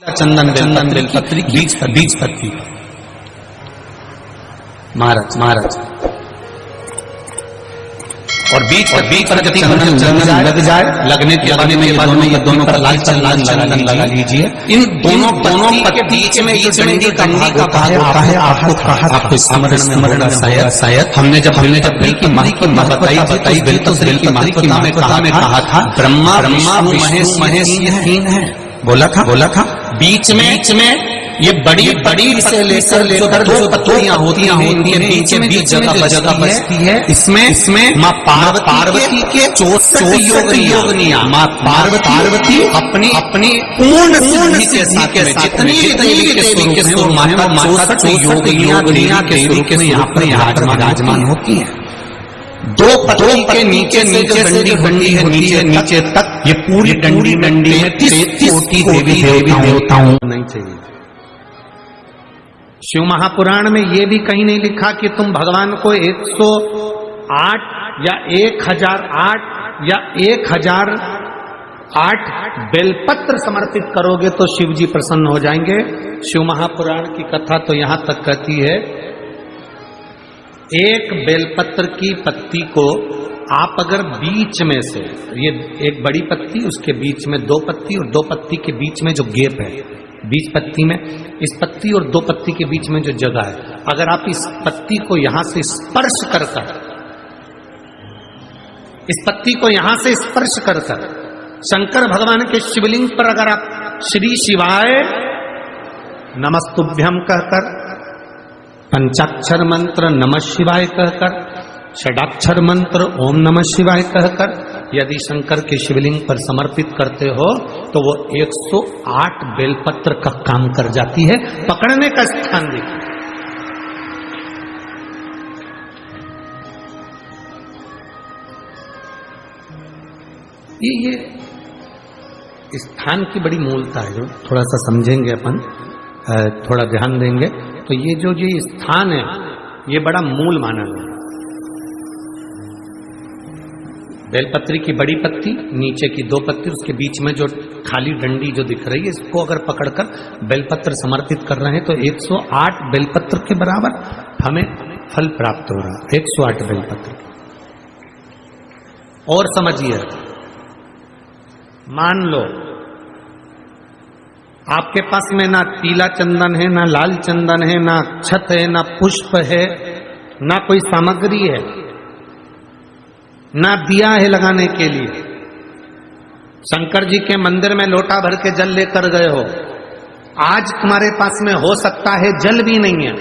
चंदन बेलपत्री बीज पत्ती महाराज और बीच पर जब चंदन लग जाए, लगने के बाद में ये दोनों पर लाल चंदन लगा लीजिए। इन दोनों पत्ती के बीच में ये डंडी का भाग होता है। आपको स्मरण शायद हमने जब बेल की महत्व बताई बेल की महत्वता में कहा था ब्रह्मा महेश ये तीन है, बोला था। बीच में ये बड़ी से लेकर जो पत्तियां होती हैं उनके बीच में जगह बचती है। इसमें माँ पार्वती के 64 योगिनियां, माँ पार्वती अपनी पूर्ण सिद्धि के साथ में जितनी भी देवी के स्वरूप हैं वो माता 64 योगिनियां देवी के यहाँ पर विराजमान होती हैं। दो पत्ती के नीचे से डंडी है नीचे तक ये पूरी डंडी में 33 कोटि देवी देवताओं नहीं चाहिए। शिव महापुराण में ये भी कहीं नहीं लिखा कि तुम भगवान को 108 या 1008 या 1008 बेलपत्र समर्पित करोगे तो शिव जी प्रसन्न हो जाएंगे। शिव महापुराण की कथा तो यहां तक कहती है एक बेलपत्र की पत्ती को आप अगर बीच में से, ये एक बड़ी पत्ती उसके बीच में 2 पत्ती और 2 पत्ती के बीच में जो गैप है बीच पत्ती में, इस पत्ती और 2 पत्ती के बीच में जो जगह है, अगर आप इस पत्ती को यहां से स्पर्श कर इस पत्ती को यहां से स्पर्श कर शंकर भगवान के शिवलिंग पर अगर आप श्री शिवाय नमस्तुभ्यम कहकर, पंचाक्षर मंत्र नमः शिवाय कहकर, षडाक्षर मंत्र ओम नमः शिवाय कहकर यदि शंकर के शिवलिंग पर समर्पित करते हो तो वो 108 बेलपत्र का काम कर जाती है। पकड़ने का स्थान देखिए, ये स्थान की बड़ी मूलता है जो थोड़ा सा समझेंगे अपन, थोड़ा ध्यान देंगे तो ये जो स्थान है ये बड़ा मूल माना गया। बेलपत्री की बड़ी पत्ती, नीचे की 2 पत्ती, उसके बीच में जो खाली डंडी जो दिख रही है, इसको अगर पकड़कर बेलपत्र समर्पित कर रहे हैं तो 108 बेलपत्र के बराबर हमें फल प्राप्त हो रहा है। 108 बेलपत्र। और समझिए, मान लो आपके पास में ना पीला चंदन है, ना लाल चंदन है, ना अक्षत है, ना पुष्प है, ना कोई सामग्री है, ना दिया है लगाने के लिए। शंकर जी के मंदिर में लोटा भर के जल लेकर गए हो, आज तुम्हारे पास में हो सकता है जल भी नहीं है,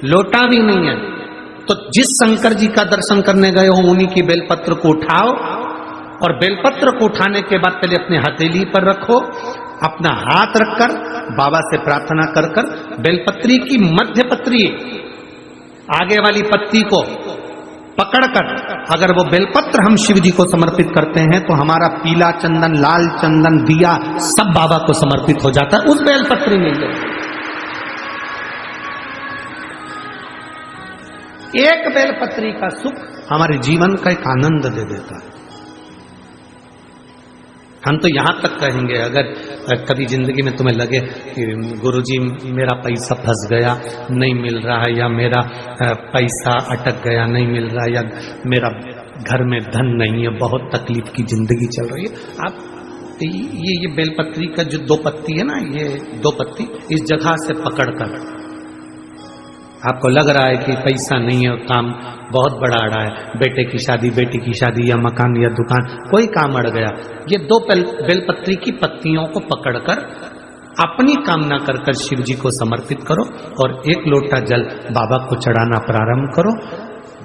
लोटा भी नहीं है, तो जिस शंकर जी का दर्शन करने गए हो उन्हीं की बेलपत्र को उठाओ और बेलपत्र को उठाने के बाद पहले अपने हथेली पर रखो, अपना हाथ रखकर बाबा से प्रार्थना कर बेलपत्री की मध्य पत्री आगे वाली पत्ती को पकड़कर अगर वो बेलपत्र हम शिव जी को समर्पित करते हैं तो हमारा पीला चंदन, लाल चंदन, दिया सब बाबा को समर्पित हो जाता है उस बेलपत्री में। एक बेलपत्री का सुख हमारे जीवन का एक आनंद दे देता है। हम तो यहां तक कहेंगे, अगर कभी जिंदगी में तुम्हें लगे कि गुरुजी मेरा पैसा फंस गया नहीं मिल रहा है, या मेरा पैसा अटक गया नहीं मिल रहा है, या मेरा घर में धन नहीं है, बहुत तकलीफ की जिंदगी चल रही है, आप ये बेलपत्री का जो 2 पत्ती है ना, ये 2 पत्ती इस जगह से पकड़कर, आपको लग रहा है कि पैसा नहीं है, काम बहुत बड़ा अड़ा है, बेटे की शादी, बेटी की शादी, या मकान या दुकान, कोई काम अड़ गया, ये 2 बेलपत्री की पत्तियों को पकड़कर अपनी कामना कर शिव जी को समर्पित करो और 1 लोटा जल बाबा को चढ़ाना प्रारंभ करो।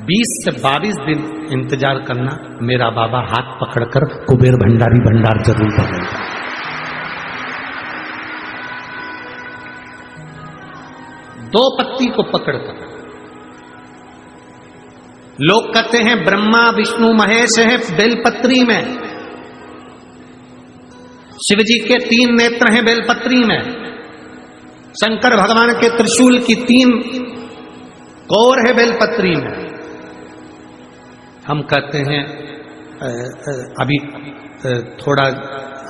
20 से 22 दिन इंतजार करना, मेरा बाबा हाथ पकड़कर कुबेर भंडारी भंडार जरूर भरेगा। दो पत्ती को पकड़कर, लोग कहते हैं ब्रह्मा विष्णु महेश है बेलपत्री में, शिव जी के 3 नेत्र हैं बेलपत्री में, शंकर भगवान के त्रिशूल की 3 कोर है बेलपत्री में। हम कहते हैं अभी थोड़ा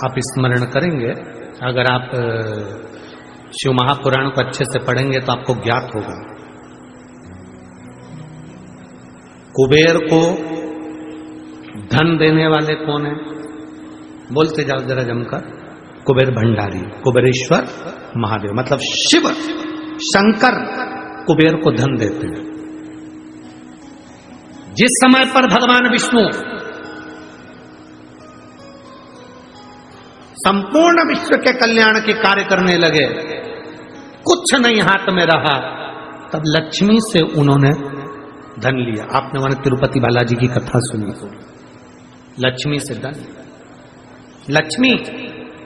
आप स्मरण करेंगे, अगर आप शिव महापुराण को अच्छे से पढ़ेंगे तो आपको ज्ञात होगा। कुबेर को धन देने वाले कौन है? बोलते जाओ जरा जमकर। कुबेर भंडारी, कुबेरेश्वर महादेव, मतलब शिव शंकर कुबेर को धन देते हैं। जिस समय पर भगवान विष्णु संपूर्ण विश्व के कल्याण के कार्य करने लगे, कुछ नहीं हाथ में रहा, तब लक्ष्मी से उन्होंने धन लिया। आपने वहां तिरुपति बालाजी की कथा सुनी होगी, लक्ष्मी से धन। लक्ष्मी,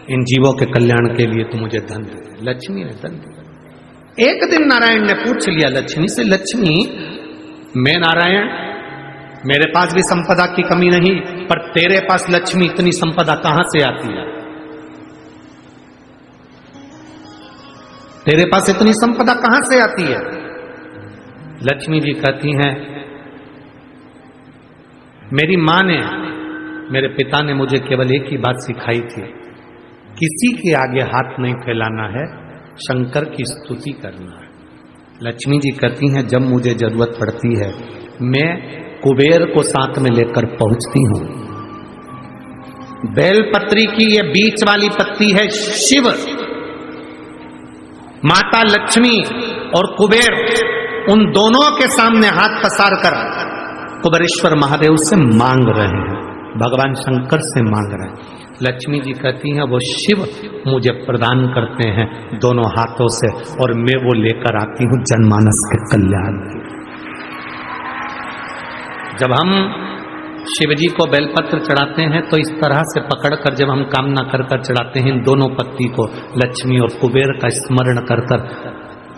इन जीवों के कल्याण के लिए तो मुझे धन दे। लक्ष्मी ने धन दिया। एक दिन नारायण ने पूछ लिया लक्ष्मी से, लक्ष्मी मैं नारायण, मेरे पास भी संपदा की कमी नहीं, पर तेरे पास लक्ष्मी इतनी संपदा कहां से आती है? तेरे पास इतनी संपदा कहां से आती है? लक्ष्मी जी कहती हैं, मेरी मां ने, मेरे पिता ने मुझे केवल एक ही बात सिखाई थी, किसी के आगे हाथ नहीं फैलाना है, शंकर की स्तुति करना है। लक्ष्मी जी कहती हैं, जब मुझे जरूरत पड़ती है मैं कुबेर को साथ में लेकर पहुंचती हूं। बेलपत्री की ये बीच वाली पत्ती है शिव, माता लक्ष्मी और कुबेर, उन दोनों के सामने हाथ पसार कर कुबेरेश्वर महादेव से मांग रहे हैं, भगवान शंकर से मांग रहे हैं। लक्ष्मी जी कहती हैं, वो शिव मुझे प्रदान करते हैं दोनों हाथों से, और मैं वो लेकर आती हूं जनमानस के कल्याण के। जब हम शिव जी को बेलपत्र चढ़ाते हैं तो इस तरह से पकड़कर, जब हम कामना कर कर चढ़ाते हैं, इन दोनों पत्ती को लक्ष्मी और कुबेर का स्मरण कर कर,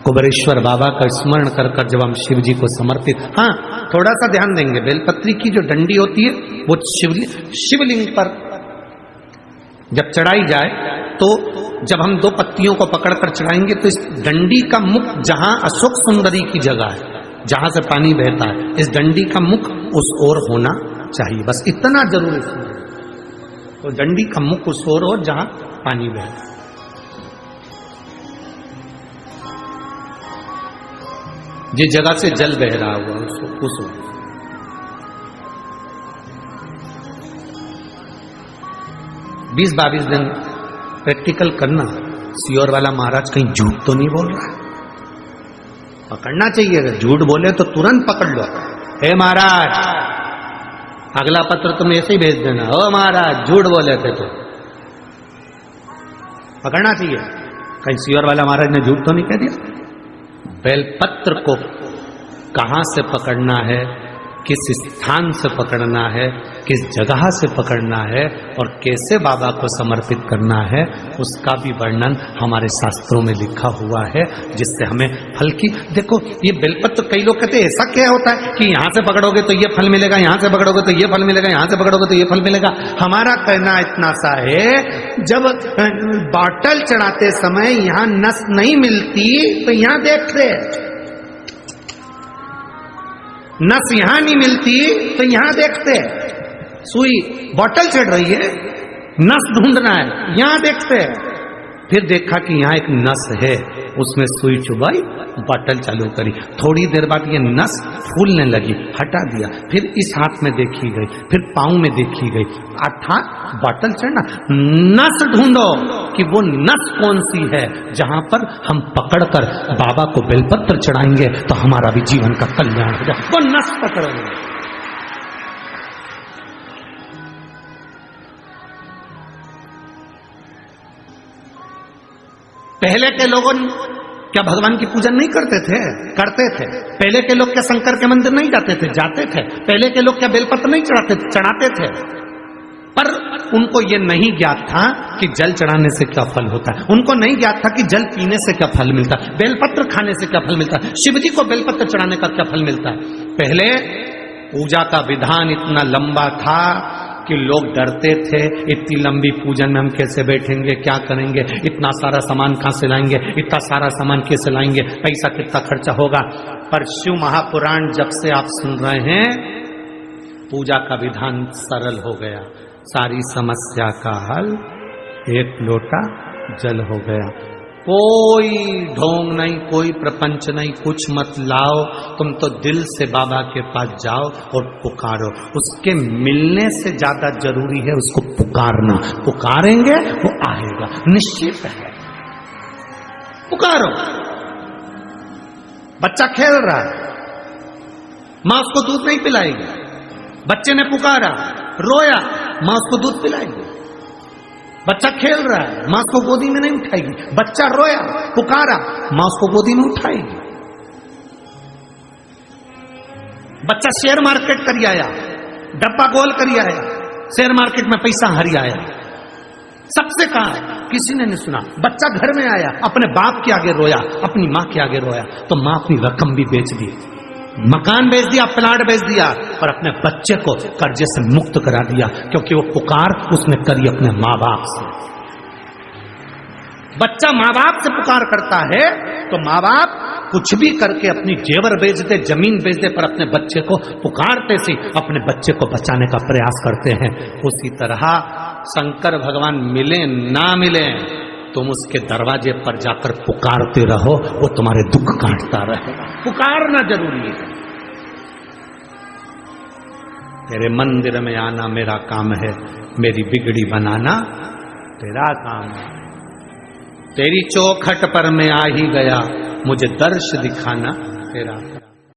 कुबेरेश्वर बाबा का स्मरण कर कर जब हम शिव जी को समर्पित, हाँ थोड़ा सा ध्यान देंगे, बेलपत्री की जो डंडी होती है वो शिवलिंग पर जब चढ़ाई जाए तो जब हम दो पत्तियों को पकड़कर चढ़ाएंगे तो इस डंडी का मुख जहां अशोक सुंदरी की जगह है, जहां से पानी बहता है, इस डंडी का मुख उस ओर होना चाहिए, बस इतना जरूर है। तो डंडी का मुख उस ओर हो जहां पानी बहता है। जिस जगह से जल बह रहा हुआ उसको उस ओर। बीस 22 दिन प्रैक्टिकल करना। सियोर वाला महाराज कहीं झूठ तो नहीं बोल रहा है? पकड़ना चाहिए, अगर झूठ बोले तो तुरंत पकड़ लो। हे महाराज, अगला पत्र तुम ऐसे ही भेज देना, ओ महाराज झूठ बोले थे, तो पकड़ना चाहिए। कहीं सियोर वाला महाराज ने झूठ तो नहीं कह दिया? बेलपत्र को कहां से पकड़ना है, किस स्थान से पकड़ना है, किस जगह से पकड़ना है और कैसे बाबा को समर्पित करना है, उसका भी वर्णन हमारे शास्त्रों में लिखा हुआ है, जिससे हमें फल की। देखो ये बेलपत्र, कई लोग कहते हैं ऐसा क्या होता है कि यहां से पकड़ोगे तो ये फल मिलेगा, यहां से पकड़ोगे तो ये फल मिलेगा, यहां से पकड़ोगे तो ये फल मिलेगा। हमारा कहना इतना सा है, जब बॉटल चढ़ाते समय यहां नस नहीं मिलती तो यहां देखते, नस यहां नहीं मिलती तो यहां देखते, सुई बॉटल चढ़ रही है, नस ढूंढना है, यहां देखते हैं। फिर देखा कि यहां एक नस है, उसमें सुई चुभाई, बॉटल चालू करी, थोड़ी देर बाद ये नस फूलने लगी, हटा दिया, फिर इस हाथ में देखी गई, फिर पांव में देखी गई, अर्थात बॉटल चढ़ना। नस ढूंढो कि वो नस कौन सी है, जहां पर हम पकड़कर बाबा को बेलपत्र चढ़ाएंगे तो हमारा भी जीवन का कल्याण हो जाए। वो नस पकड़ोगे। पहले के लोगों क्या भगवान की पूजन नहीं करते थे? करते थे। पहले के लोग क्या शंकर के मंदिर नहीं जाते थे? जाते थे। पहले के लोग क्या बेलपत्र नहीं चढ़ाते थे? पर उनको ये नहीं ज्ञात था कि जल चढ़ाने से क्या फल होता है, उनको नहीं ज्ञात था कि जल पीने से क्या फल मिलता है, बेलपत्र खाने से क्या फल मिलता है, शिव जी को बेलपत्र चढ़ाने का क्या फल मिलता है। पहले पूजा का विधान इतना लंबा था कि लोग डरते थे, इतनी लंबी पूजन में हम कैसे बैठेंगे, क्या करेंगे, इतना सारा सामान कहां से लाएंगे, इतना सारा सामान कैसे लाएंगे, पैसा कितना खर्चा होगा। पर शिव महापुराण जब से आप सुन रहे हैं, पूजा का विधान सरल हो गया, सारी समस्या का हल एक लोटा जल हो गया। कोई ढोंग नहीं, कोई प्रपंच नहीं, कुछ मत लाओ, तुम तो दिल से बाबा के पास जाओ और पुकारो। उसके मिलने से ज्यादा जरूरी है उसको पुकारना। पुकारेंगे वो आएगा, निश्चित है। पुकारो। बच्चा खेल रहा है, मां उसको दूध नहीं पिलाएगी। बच्चे ने पुकारा, रोया, मां उसको दूध पिलाएगी। बच्चा खेल रहा है, मां उसको गोदी में नहीं उठाएगी। बच्चा रोया, पुकारा, मां उसको गोदी में उठाएगी। बच्चा शेयर मार्केट करी आया, डब्बा गोल करी आया, शेयर मार्केट में पैसा हरी आया, सबसे कहा, किसी ने नहीं सुना। बच्चा घर में आया, अपने बाप के आगे रोया, अपनी मां के आगे रोया, तो मां अपनी रकम भी बेच दी, मकान बेच दिया, प्लाट बेच दिया, और अपने बच्चे को कर्जे से मुक्त करा दिया, क्योंकि वो पुकार उसने करी अपने माँ बाप से। बच्चा माँ बाप से पुकार करता है तो माँ बाप कुछ भी करके अपनी जेवर बेच दे, जमीन बेच दे, पर अपने बच्चे को पुकारते सी अपने बच्चे को बचाने का प्रयास करते हैं। उसी तरह शंकर भगवान मिले ना मिले, तुम उसके दरवाजे पर जाकर पुकारते रहो, वो तुम्हारे दुख काटता रहेगा। पुकारना जरूरी है। तेरे मंदिर में आना मेरा काम है, मेरी बिगड़ी बनाना तेरा काम है। तेरी चौखट पर मैं आ ही गया, मुझे दर्श दिखाना तेरा काम।